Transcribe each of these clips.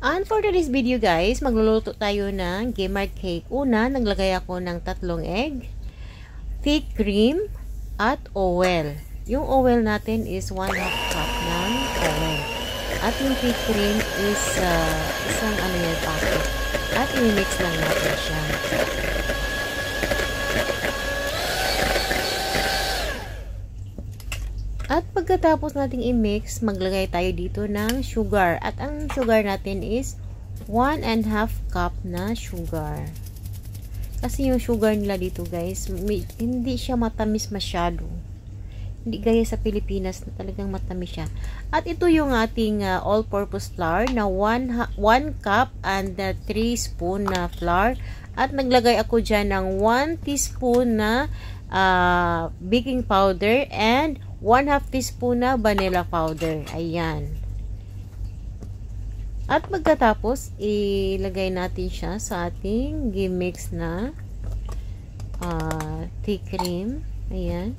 And for today's video guys, magluluto tayo ng Gimart cake. Una, naglagay ako ng 3 egg, thick cream, at oil. Yung oil natin is 1/2 cup ng oil. At yung thick cream is isang packet. At i-mix lang natin siya. At pagkatapos nating i-mix, maglagay tayo dito ng sugar. At ang sugar natin is 1/2 cup na sugar. Kasi yung sugar nila dito guys, hindi siya matamis masyado. Hindi gaya sa Pilipinas na talagang matamis siya. At ito yung ating all-purpose flour na 1 cup and 3 spoon na flour. At naglagay ako dyan ng 1 teaspoon na baking powder and 1/2 teaspoon na vanilla powder. Ayan. At pagkatapos, ilagay natin siya sa ating gimix na thick cream. Ayan.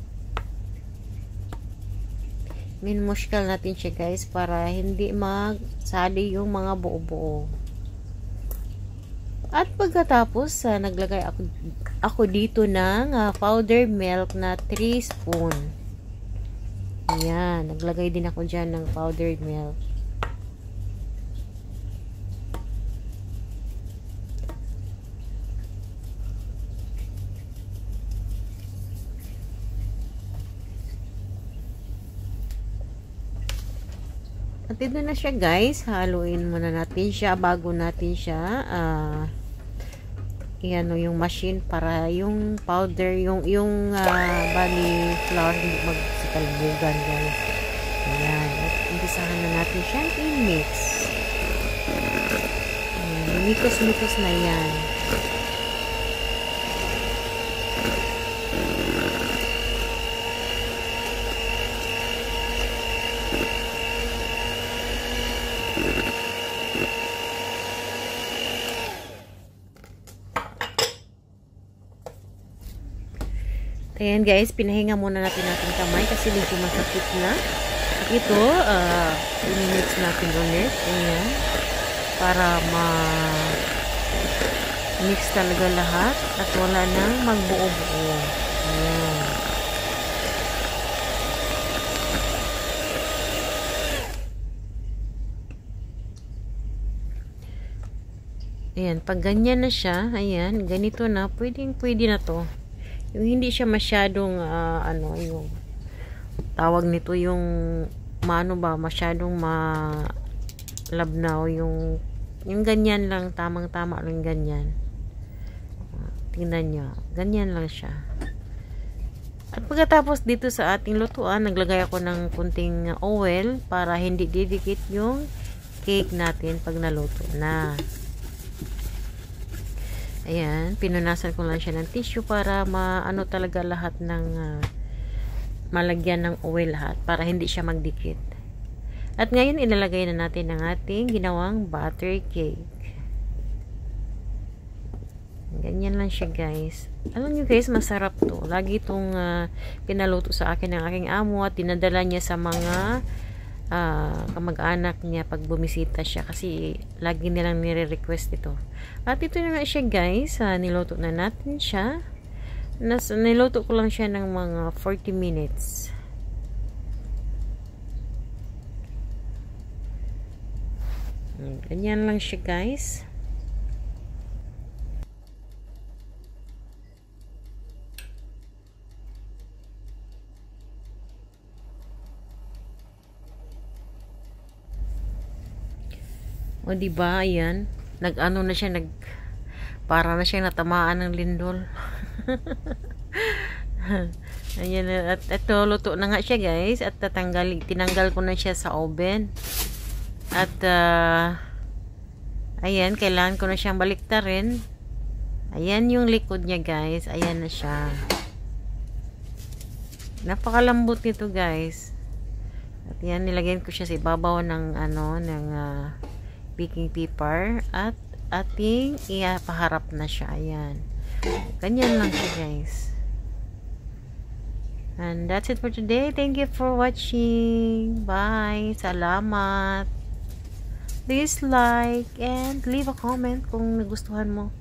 Minmushkal natin siya guys para hindi magsali yung mga buo-buo. At pagkatapos, naglagay ako dito ng powdered milk na 3 spoon. Ayan, naglagay din ako dyan ng powdered milk. At ito na siya guys, haluin muna natin siya bago natin siya yung machine para yung powder, yung bali flour hindi magsikalbugan guys. Ayan. At umpisahan na natin siyang i-mix. Ayan. Mikos-mikos na yan. Ayan guys, pinahinga muna natin ating kamay kasi medyo masakit na. Ito, i-mix natin ulit. Ayan. Para ma-mix talaga lahat at wala nang magbuo-buo. Ayan. Ayan, pag ganyan na siya, ayan, ganito na, pwede na to. Yung hindi siya masyadong yung tawag nito yung masyadong malabnaw yung ganyan lang, tamang-tama lang ganyan. Tingnan nyo, ganyan lang siya. At pagkatapos dito sa ating lutuan, naglagay ako ng kunting oil para hindi didikit yung cake natin pag naluto na. Ayan, pinunasan ko lang siya ng tissue para maano talaga lahat ng malagyan ng oil lahat para hindi siya magdikit. At ngayon ilalagay na natin ang ating ginawang butter cake. Ganyan lang siya guys. Alam nyo guys, masarap to. Lagi itong pinaluto sa akin ng aking amo at dinadala niya sa mga kamag-anak niya pag bumisita siya kasi lagi nilang nire-request ito. At ito na nga siya guys, niluto na natin siya. Niluto ko lang siya ng mga 40 minutes. Ganyan lang siya guys. O diba, ayan, nag-ano na siya, para na siya natamaan ng lindol. Ayan, at ito, luto na nga siya guys, at tinanggal ko na siya sa oven. At, ayan, kailangan ko na siyang baliktarin. Ayan yung likod niya guys, ayan na siya. Napakalambot nito guys. At yan, nilagyan ko siya sa ibabaw ng baking paper at ating ipaharap na siya. Ayan. Ganyan lang siya guys. And that's it for today. Thank you for watching. Bye. Salamat. Please like and leave a comment kung nagustuhan mo.